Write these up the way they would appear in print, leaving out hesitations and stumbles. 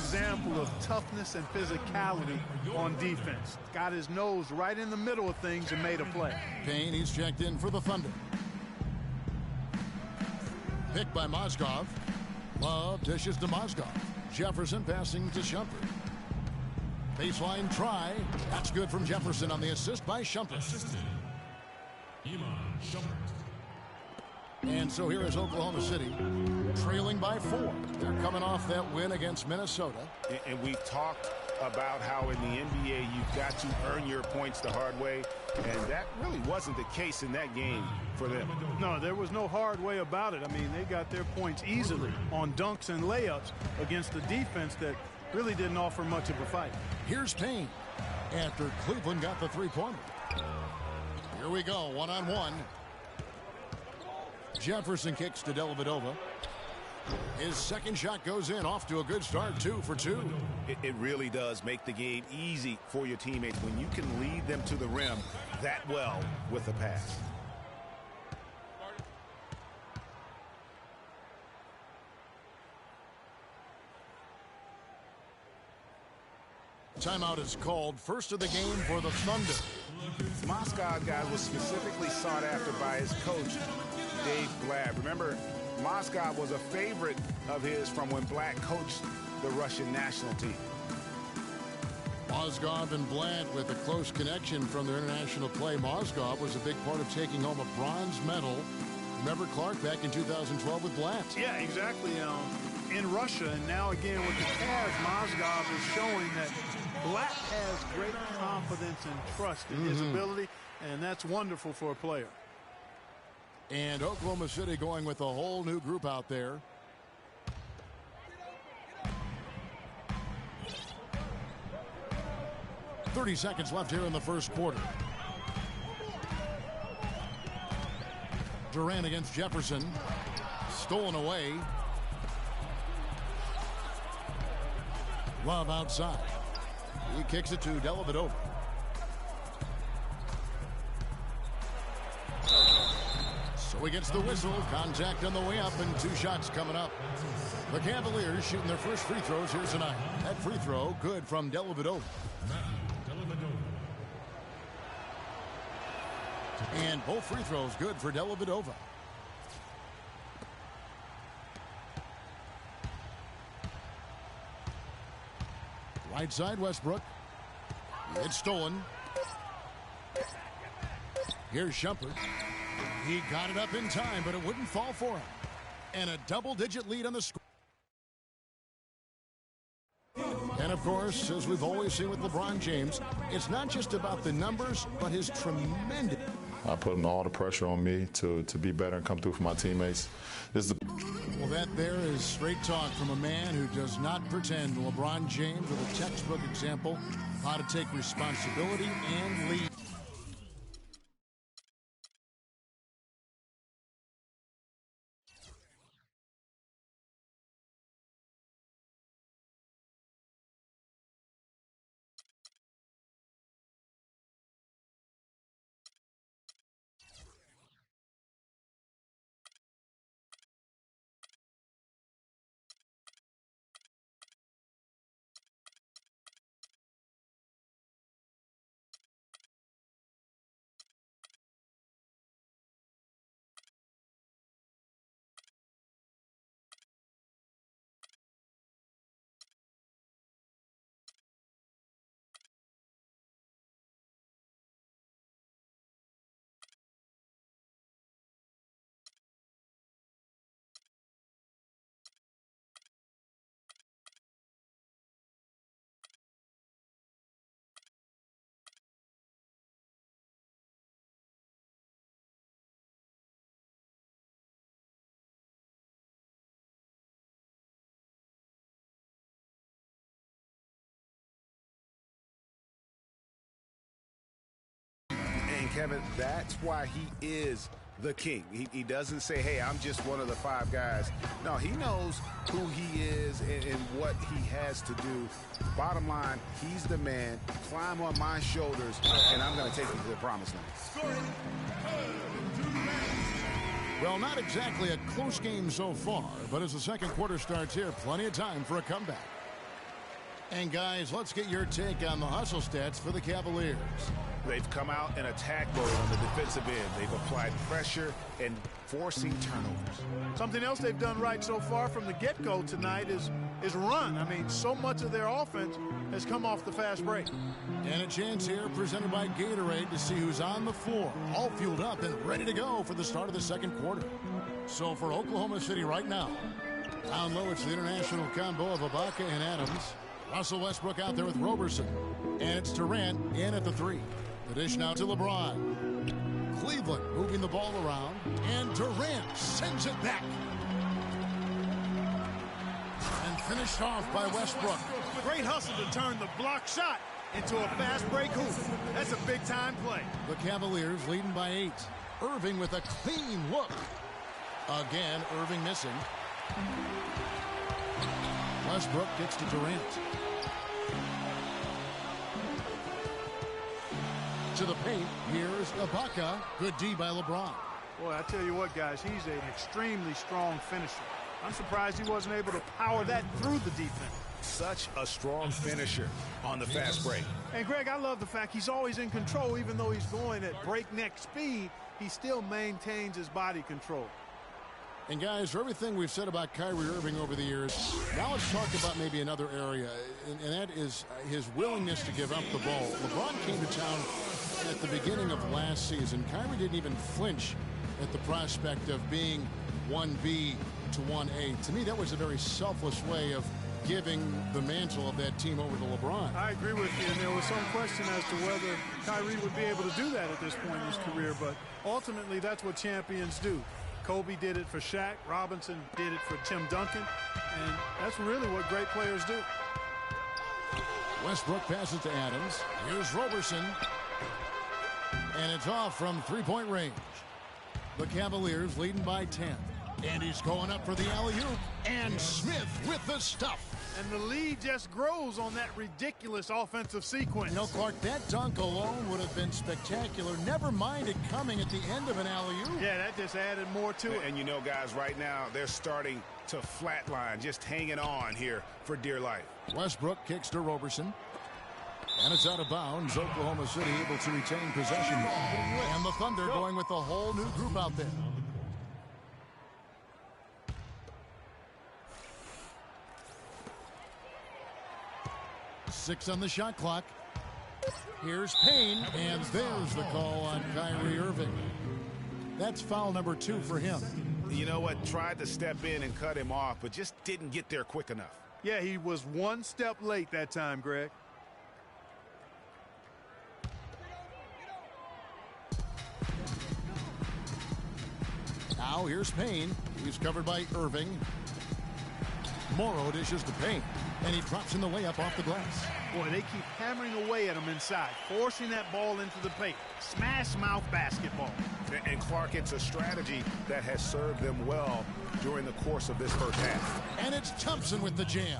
example of toughness and physicality on defense. Got his nose right in the middle of things and made a play. Payne, he's checked in for the Thunder. Picked by Mozgov. Love dishes to Mozgov. Jefferson passing to Shumpert. Baseline try. That's good from Jefferson on the assist by Shumpert. And so here is Oklahoma City, trailing by 4. They're coming off that win against Minnesota. And we've talked about how in the NBA you've got to earn your points the hard way, and that really wasn't the case in that game for them. No, there was no hard way about it. I mean, they got their points easily on dunks and layups against a defense that really didn't offer much of a fight. Here's Payne after Cleveland got the three-pointer. Here we go, one-on-one. Jefferson kicks to Dellavedova. His second shot goes in, off to a good start, 2 for 2. It really does make the game easy for your teammates when you can lead them to the rim that well with a pass. Timeout is called. First of the game for the Thunder. Mozgov, guys, was specifically sought after by his coach, Dave Blatt. Remember, Mozgov was a favorite of his from when Blatt coached the Russian national team. Mozgov and Blatt with a close connection from their international play. Mozgov was a big part of taking home a bronze medal. Remember Clark back in 2012 with Blatt? Yeah, exactly. In Russia, and now again with the Cavs, Mozgov is showing that Blatt has great confidence and trust in his ability, and that's wonderful for a player. And Oklahoma City going with a whole new group out there. .30 seconds left here in the first quarter. Durant against Jefferson. Stolen away. Love outside. He kicks it to Dellavedova. So he gets the whistle. Contact on the way up and 2 shots coming up. The Cavaliers shooting their first free throws here tonight. That free throw good from Dellavedova. And both free throws good for Dellavedova. Right side, Westbrook. It's stolen. Here's Shumpert. He got it up in time, but it wouldn't fall for him. And a double-digit lead on the score. And, of course, as we've always seen with LeBron James, it's not just about the numbers, but his tremendous... I put all the pressure on me to be better and come through for my teammates. Well, that there is straight talk from a man who does not pretend. LeBron James with a textbook example of how to take responsibility and lead. Kevin, that's why he is the king. He doesn't say, hey, I'm just one of the 5 guys. No, he knows who he is and what he has to do. Bottom line, he's the man. Climb on my shoulders, and I'm going to take you to the promised land. Well, not exactly a close game so far, but as the second quarter starts here, plenty of time for a comeback. And guys, let's get your take on the hustle stats for the Cavaliers. They've come out in attack mode on the defensive end. They've applied pressure and forcing turnovers. Something else they've done right so far from the get-go tonight is run. I mean, so much of their offense has come off the fast break. And a chance here presented by Gatorade to see who's on the floor, all fueled up and ready to go for the start of the second quarter. So for Oklahoma City right now, down low, it's the international combo of Ibaka and Adams. Russell Westbrook out there with Roberson. And it's Durant in at the 3. The dish now to LeBron. Cleveland moving the ball around. And Durant sends it back. And finished off by Westbrook. Great hustle to turn the block shot into a fast break hoop. That's a big-time play. The Cavaliers leading by 8. Irving with a clean look. Again, Irving missing. Westbrook gets to Durant. To the paint, here's Ibaka. Good D by LeBron. Boy, I tell you what, guys, he's an extremely strong finisher. I'm surprised he wasn't able to power that through the defense. Such a strong finisher on the fast break. And, Greg, I love the fact he's always in control. Even though he's going at breakneck speed, he still maintains his body control. And, guys, for everything we've said about Kyrie Irving over the years, now let's talk about maybe another area, and that is his willingness to give up the ball. LeBron came to town at the beginning of last season. Kyrie didn't even flinch at the prospect of being 1B to 1A. To me, that was a very selfless way of giving the mantle of that team over to LeBron. I agree with you, and there was some question as to whether Kyrie would be able to do that at this point in his career, but ultimately that's what champions do. Kobe did it for Shaq. Robinson did it for Tim Duncan. And that's really what great players do. Westbrook passes to Adams. Here's Roberson. And it's off from three-point range. The Cavaliers leading by 10. And he's going up for the alley-oop. And Smith with the stuff. And the lead just grows on that ridiculous offensive sequence. You know, Clark, that dunk alone would have been spectacular. Never mind it coming at the end of an alley-oop. Yeah, that just added more to it. And you know, guys, right now, they're starting to flatline, just hanging on here for dear life. Westbrook kicks to Roberson. And it's out of bounds. Oklahoma City able to retain possession. And the Thunder going with a whole new group out there. Six on the shot clock. Here's Payne, and there's the call on Kyrie Irving. That's foul number 2 for him. You know what? Tried to step in and cut him off, but just didn't get there quick enough. Yeah, he was one step late that time, Greg. Now here's Payne. He's covered by Irving. Morrow dishes to Payne, and he drops in the layup off the glass. Boy, they keep hammering away at him inside, forcing that ball into the paint. Smash mouth basketball. And Clark, it's a strategy that has served them well during the course of this first half. And it's Thompson with the jam.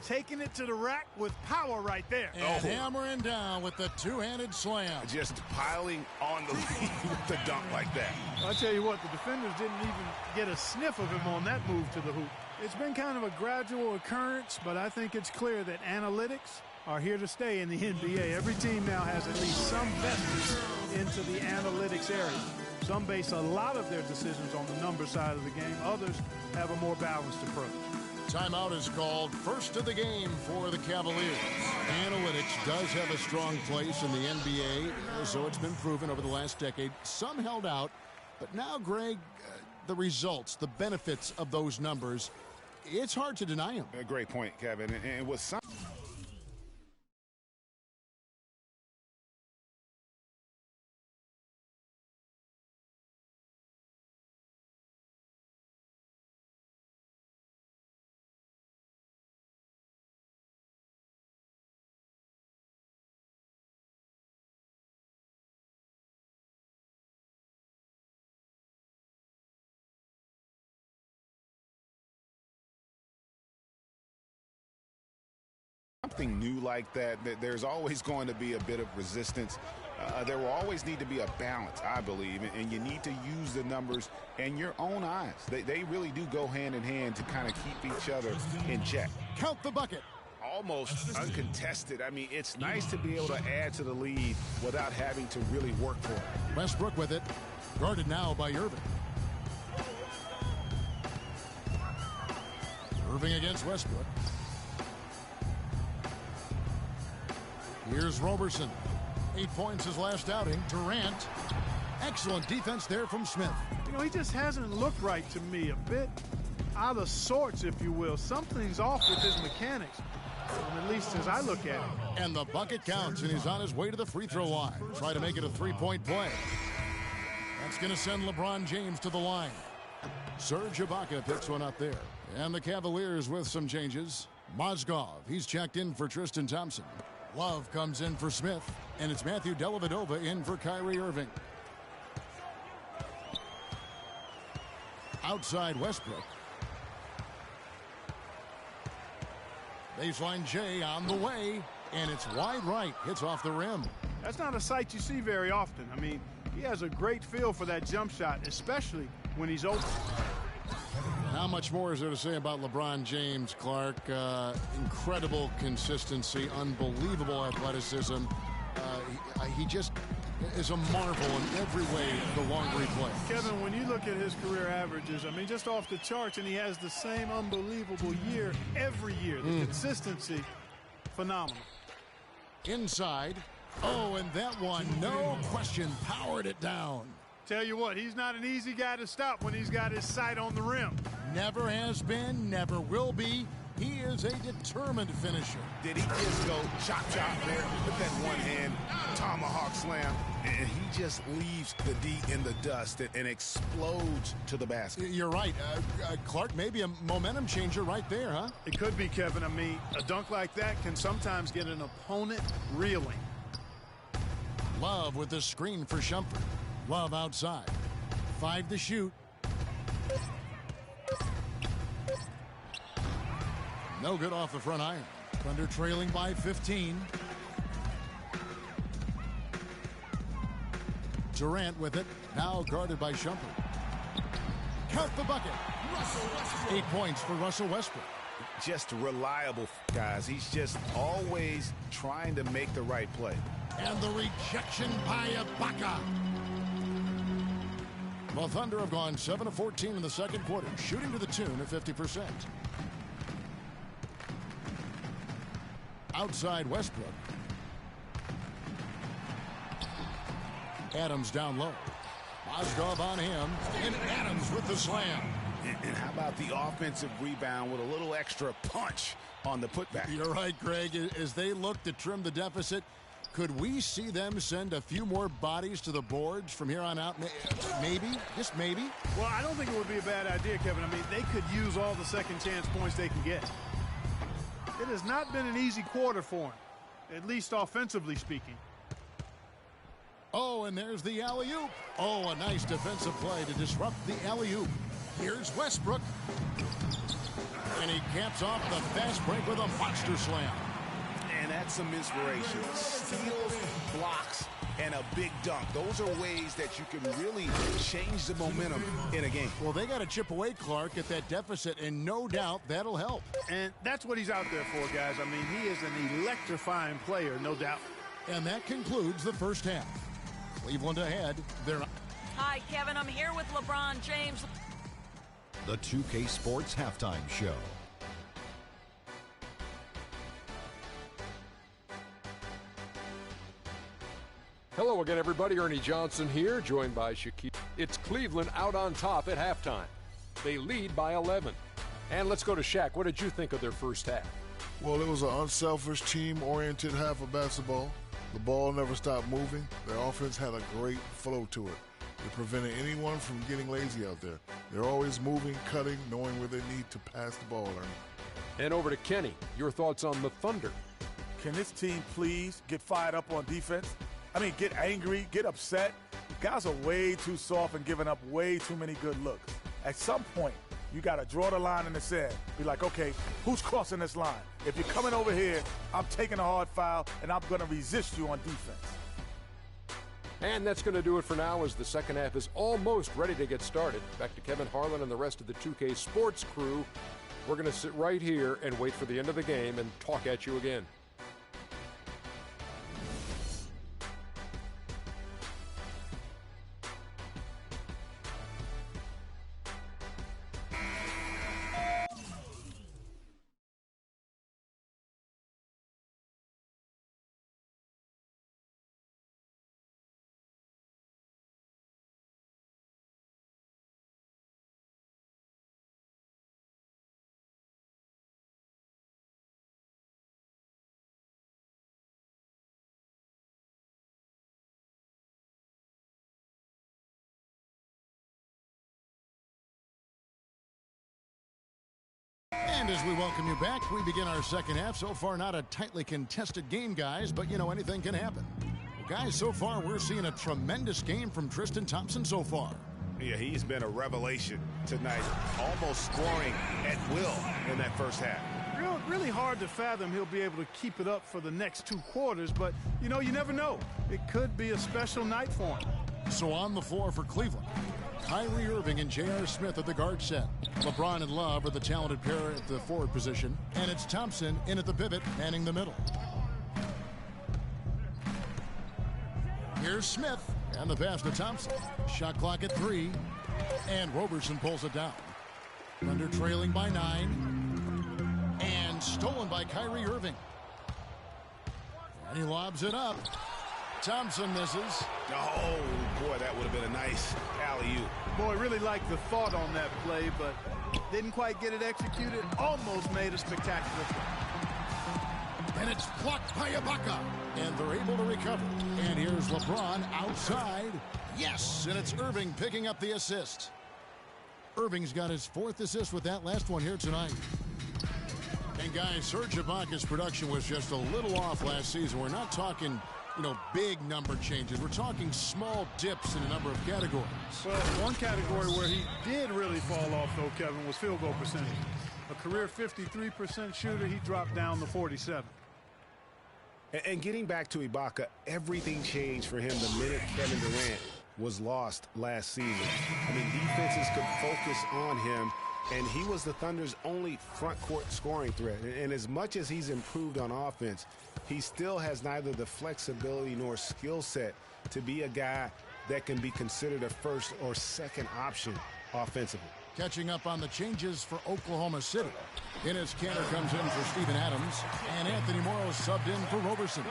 Taking it to the rack with power right there. And hammering down with the two-handed slam. Just piling on the lead with the dunk like that. I'll tell you what, the defenders didn't even get a sniff of him on that move to the hoop. It's been kind of a gradual occurrence, but I think it's clear that analytics are here to stay in the NBA. Every team now has at least some vestige into the analytics area. Some base a lot of their decisions on the number side of the game. Others have a more balanced approach. Timeout is called. First of the game for the Cavaliers. Analytics does have a strong place in the NBA, so it's been proven over the last decade. Some held out, but now, Greg, the results, the benefits of those numbers, it's hard to deny them. A great point, Kevin. And with some... something new like that, there's always going to be a bit of resistance. There will always need to be a balance, I believe, and you need to use the numbers and your own eyes. They really do go hand in hand to kind of keep each other in check. Count the bucket. almost uncontested. I mean, it's nice to be able to add to the lead without having to really work for it. Westbrook with it. Guarded now by Irving. Irving against Westbrook. Here's Roberson. 8 points his last outing. Durant. Excellent defense there from Smith. You know, he just hasn't looked right to me. A bit out of sorts, if you will. Something's off with his mechanics, at least as I look at it. And the bucket counts, and he's on his way to the free throw line. Try to make it a three-point play. That's going to send LeBron James to the line. Serge Ibaka picks one up there. And the Cavaliers with some changes. Mozgov, he's checked in for Tristan Thompson. Love comes in for Smith, and it's Matthew Dellavedova in for Kyrie Irving. Outside Westbrook. Baseline J on the way, and it's wide right. Hits off the rim. That's not a sight you see very often. I mean, he has a great feel for that jump shot, especially when he's open. How much more is there to say about LeBron James, Clark? Incredible consistency, unbelievable athleticism. He just is a marvel in every way the longer he plays. Kevin, when you look at his career averages, I mean, just off the charts, and he has the same unbelievable year every year. The consistency, phenomenal. Inside. Oh, and that one, no question, powered it down. Tell you what, he's not an easy guy to stop when he's got his sight on the rim. Never has been, never will be. He is a determined finisher. Did he just go chop there with that one-hand tomahawk slam? And he just leaves the D in the dust and explodes to the basket. You're right. Clark, maybe a momentum changer right there, huh? It could be, Kevin. I mean, a dunk like that can sometimes get an opponent reeling. Love with the screen for Shumpert. Love outside. 5 to shoot. No good off the front iron. Thunder trailing by 15. Durant with it. Now guarded by Shumpert. Count the bucket. 8 points for Russell Westbrook. Just reliable, guys. He's just always trying to make the right play. And the rejection by Ibaka. The Thunder have gone 7 of 14 in the second quarter, shooting to the tune of 50%. Outside Westbrook. Adams down low. Mozgov on him, and Adams with the slam. And how about the offensive rebound with a little extra punch on the putback? You're right, Greg. As they look to trim the deficit, could we see them send a few more bodies to the boards from here on out? Maybe, just maybe. Well, I don't think it would be a bad idea, Kevin. I mean, they could use all the second chance points they can get. It has not been an easy quarter for him, at least offensively speaking. Oh, and there's the alley-oop. Oh, a nice defensive play to disrupt the alley-oop. Here's Westbrook. And he caps off the fast break with a monster slam. And that's some inspiration. Steals, blocks, and a big dunk. Those are ways that you can really change the momentum in a game. Well, they got to chip away, Clark, at that deficit, and no doubt that'll help. And that's what he's out there for, guys. I mean, he is an electrifying player, no doubt. And that concludes the first half. Cleveland ahead. They're... Hi, Kevin. I'm here with LeBron James. The 2K Sports Halftime Show. Hello again, everybody. Ernie Johnson here, joined by Shaquille. It's Cleveland out on top at halftime. They lead by 11. And let's go to Shaq. What did you think of their first half? Well, it was an unselfish, team-oriented half of basketball. The ball never stopped moving. Their offense had a great flow to it. It prevented anyone from getting lazy out there. They're always moving, cutting, knowing where they need to pass the ball. And over to Kenny. Your thoughts on the Thunder? Can this team please get fired up on defense? I mean, get angry, get upset. Guys are way too soft and giving up way too many good looks. At some point, you got to draw the line in the sand. Be like, okay, who's crossing this line? If you're coming over here, I'm taking a hard foul, and I'm going to resist you on defense. And that's going to do it for now as the second half is almost ready to get started. Back to Kevin Harlan and the rest of the 2K Sports crew We're going to sit right here and wait for the end of the game and talk at you again. And as we welcome you back, we begin our second half. So far, not a tightly contested game, guys, but, you know, anything can happen. Well, guys, so far, we're seeing a tremendous game from Tristan Thompson so far. Yeah, he's been a revelation tonight, almost scoring at will in that first half. Really hard to fathom he'll be able to keep it up for the next 2 quarters, but, you know, you never know. It could be a special night for him. So on the floor for Cleveland, Kyrie Irving and J.R. Smith at the guard set. LeBron and Love are the talented pair at the forward position. And it's Thompson in at the pivot, manning the middle. Here's Smith, and the pass to Thompson. Shot clock at 3, and Roberson pulls it down. Thunder trailing by 9, and stolen by Kyrie Irving. And he lobs it up. Thompson misses. Oh, boy, that would have been a nice alley-oop. Boy, really liked the thought on that play, but didn't quite get it executed. Almost made a spectacular play. And it's blocked by Ibaka. And they're able to recover. And here's LeBron outside. Yes, and it's Irving picking up the assist. Irving's got his 4th assist with that last one here tonight. And guys, Serge Ibaka's production was just a little off last season. We're not talking, you know, big number changes. We're talking small dips in a number of categories. Well, one category where he did really fall off, though, Kevin, was field goal percentage. A career 53% shooter, he dropped down to 47. And getting back to Ibaka, everything changed for him the minute Kevin Durant was lost last season. I mean, defenses could focus on him, and he was the Thunder's only front court scoring threat. And as much as he's improved on offense, he still has neither the flexibility nor skill set to be a guy that can be considered a first or second option offensively. Catching up on the changes for Oklahoma City. Enes Kanter comes in for Steven Adams, and Anthony Morrow subbed in for Roberson.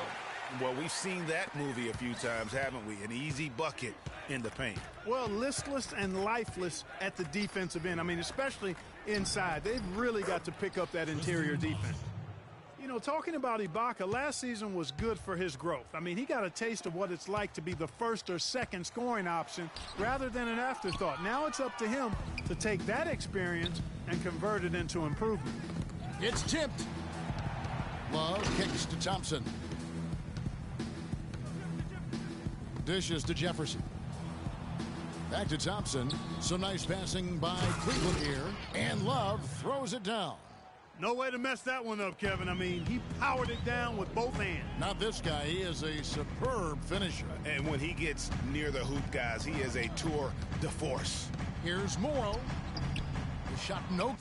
Well, we've seen that movie a few times, haven't we? An easy bucket in the paint. Well, listless and lifeless at the defensive end. I mean, especially inside. They've really got to pick up that interior defense. You know, talking about Ibaka, last season was good for his growth. I mean, he got a taste of what it's like to be the first or second scoring option rather than an afterthought. Now it's up to him to take that experience and convert it into improvement. It's tipped. Love kicks to Thompson. Dishes to Jefferson. Back to Thompson. Some nice passing by Cleveland here. And Love throws it down. No way to mess that one up, Kevin. I mean, he powered it down with both hands. Not this guy. He is a superb finisher. And when he gets near the hoop, guys, he is a tour de force. Here's Morrow. The shot no.